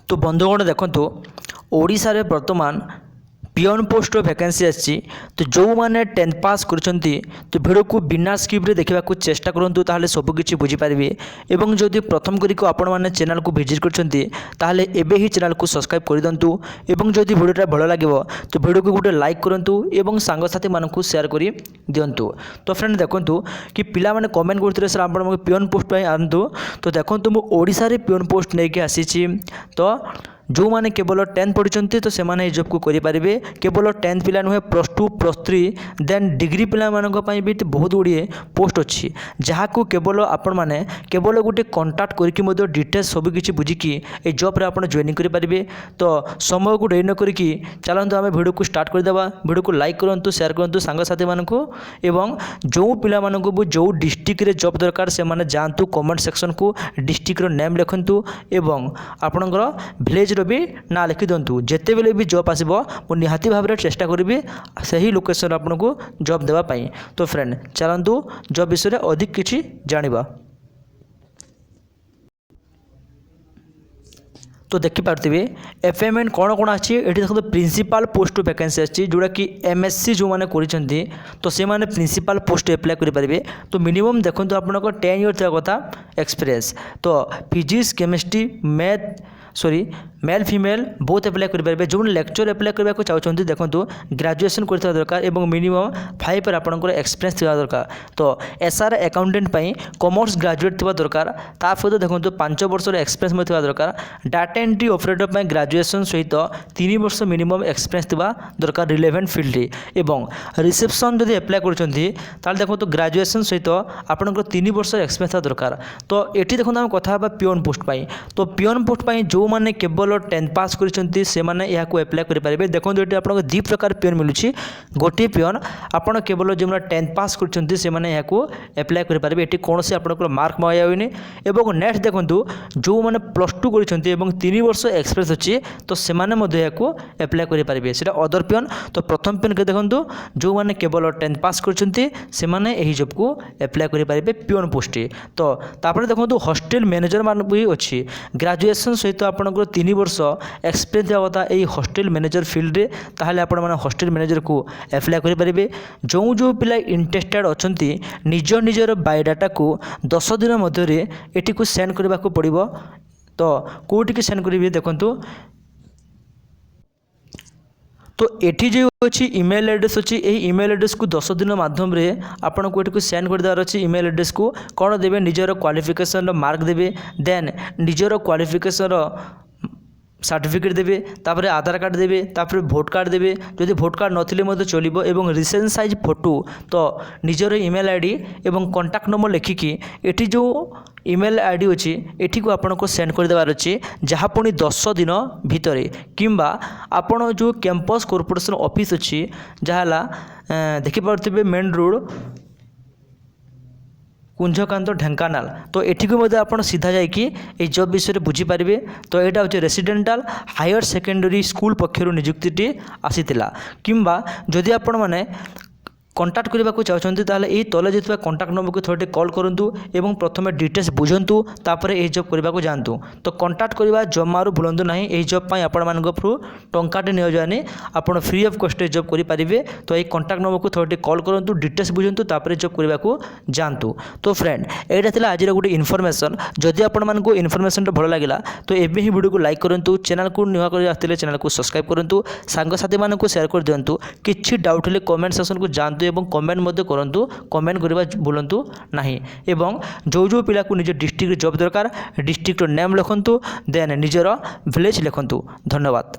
तो बंधुगण देखो ओडिशा रे वर्तमान पियन पोस्ट वैकेंसी आसी तो जो मैंने 10th पास कर तो भिडियो को बिना स्किप्रे देखा चेष्टा करूँ ताहले सबकि बुझीपारे और जदि प्रथम करी आपण मैंने चैनल को विजिट करते ही चैनल को सब्सक्राइब कर दिंतु और जदि भिडियोटा भल लगे तो भिडियो को गोटे लाइक करूँ और सांगसाथी मानक सेयार कर दिंतु। तो फ्रेंड देखो कि पिला माने कमेंट करते सर आप पियन पोस्ट आनतु तो देखो मुझे ओडिशा रे पियन पोस्ट नहीं आसी तो जो मैंने केवल 10th पढ़ी तो से जॉब को करें केवल 10th पिला नुहे +2 +3 देन डिग्री पिला मानी भी बहुत गुड़िए पोस्ट अच्छी जहाँ को केवल आपण मैंने केवल गोटे कंटाक्ट करके डिटेल्स सबकि बुझिकी ये जॉब आप जॉइनिंग करेंगे। तो समय को डेरी नक चलते आम भिडियो को स्टार्ट करदेवा। भिडियो को लाइक करूँ शेयर करूँ सांगसाथी मानक एवं जो पिला मानक जो डिस्ट्रिक्ट रे जॉब दरकार से माने जातु कमेंट सेक्शन को डिस्ट्रिक्ट रो नेम लिखंतु एवं आपणकर विलेज भी ना लिखि दिंतु। जिते बेले भी जॉब आसो मुझे निहाती भाव में चेष्टा करी से ही लोकेशन आपको जॉब देवाई। तो फ्रेंड चलतु जॉब विषय में अधिक किसी जानिबा। तो देखिपे एफएमएन कौन कौन आछि एठी देखो प्रिंसिपल पोस्ट वैकेंसी आछि जोड़ा कि एमएससी जो माने करिसेंती तो से माने प्रिंसिपल पोस्ट अप्लाई करि परिबे। तो मिनिमम देखो आपनको 10 इयर था कथा एक्सपीरियंस तो physics chemistry math male female बहुत अप्लाई करेंगे। जो लेक्चर अप्लाई करने को चाहते देखो ग्रेजुएशन करथिबा दरकार और मिनिमम 5 पर आपंकर एक्सपीरियंस थिबा दरकार। तो एसआर अकाउंटेंट पई कॉमर्स ग्रेजुएट थिबा दरकार ता सहित देखो 5 वर्ष एक्सपीरियंस थिबा दरकार। डाटा एंट्री ऑपरेटर पई ग्रेजुएशन सहित 3 वर्ष मिनिमम एक्सपीरियंस थिबा दरकार रिलेवेंट फील्ड एवं रिसेप्शन जदि अप्लाई करछंती ताल देखो ग्रेजुएशन सहित आपंकर 3 वर्ष एक्सपीरियंस थिबा दरकार। तो एठी देखो हम कथा पियन पोस्ट पई तो पियन पोस्ट पई जो माने केवल 10th पास करछंती से माने या को अप्लाई करि परिबे। देखो एटी आपनको दि प्रकार पियन मिलुछि गोटे पियन आपण केवल जो 10th पास करछंती से माने या को अप्लाई करि परिबे। एटी कोनोसी आपनको मार्क माया होइनी एवं नेक्स्ट देखंतु जो माने +2 करछंती एवं 3 वर्ष एक्सपीरियंस अछि तो से माने मध्ये या को अप्लाई करि परिबे सेटा अदर पियन। तो प्रथम पियन के देखंतु जो माने केवल 10th पास करछंती से माने एही जॉब को अप्लाई करि परिबे पियन पोस्ट। तो तापर देखंतु हॉस्टल मैनेजर मान भी अछि ग्रेजुएशन सहित आपनकर 3 वर्ष एक्सपीरियंस देवा कथा यही हॉस्टल मैनेजर फील्ड रे ताहले आपण माने हॉस्टल मैनेजर को अप्लाई करि परिबे। जो पिला इंटरेस्टेड अछंती निजर बायोडाटा को 10 दिन मध्य रे एटी को सेंड करबा को पड़िबो। तो कोठी के सेंड करिवे देखंतु तो एठी जो अच्छी ईमेल एड्रेस अच्छी यही ईमेल एड्रेस को 10 दिन माध्यम रे आपण को एटी सेंड कर देवार अच्छी। ईमेल एड्रेस को कौन देवे निजर क्वालिफिकेशन मार्क देवे देन निजर क्वालिफिकेशन सर्टिफिकेट देवे तापर आधार कार्ड देवे तापर भोट कार्ड देवे जदि भोट कार्ड नथिले मते चलिबो एवं रिसेंट साइज फोटो तो निजर ईमेल आईडी एवं कांटेक्ट नंबर लिखिकी एठी जो ईमेल आईडी अच्छी एठी को आपन को सेंड कर देवार अच्छी जहाँ पुणी 10 दिन भितर किंबा आपण जो कैंपस कॉर्पोरेशन ऑफिस अच्छी जहाँ देखि पारथिबे मेन रोड कुंजकांत ढेंकानाल। तो एठी को मध्य आपण सीधा जाइकी ए जॉब विषय में बुझीपारे। तो यहाँ हूँ रेसिडेंटाल हायर सेकेंडरी स्कूल पक्षर नियुक्ति आसीला किंबा जदि आपण माने कंटाक्ट करने को चाहते यही तले जो कंटाक्ट नंबर को थोड़े कॉल करूँ एवं प्रथम डिटेल्स बुझंतु तापर यही जॉब करने को जातु। तो कंटाक्ट करवा जमारू भूलु ना यही जॉब पर आपण टंकाटे नि जानी आप फ्री ऑफ कॉस्ट जॉब करेंगे। तो यही कंटाक्ट नंबर को थोड़े कॉल करूँ डिटेल्स बुझंतु तापर जॉब करने को जातु। तो फ्रेंड यहाँ आज गोटे इनफॉरमेशन जदि आपको इनफॉरमेशन भल लगा तो एवं ही वीडियो को लाइक करूँ चैनल को नुआ कर आते चैनल को सब्सक्राइब करूँ सांगसाथी मानक शेयर कर दिंतु। किसी डाउट हेल्ले कमेंट सेक्शन को जातु एवं कमेंट मध्य करंतु कमेंट करबा भूलंतु नहीं एवं जो पिला को निज डिस्ट्रिक्ट जॉब दरकार डिस्ट्रिक्ट नेम लिखंतु देन निजर विलेज लिखंतु। धन्यवाद।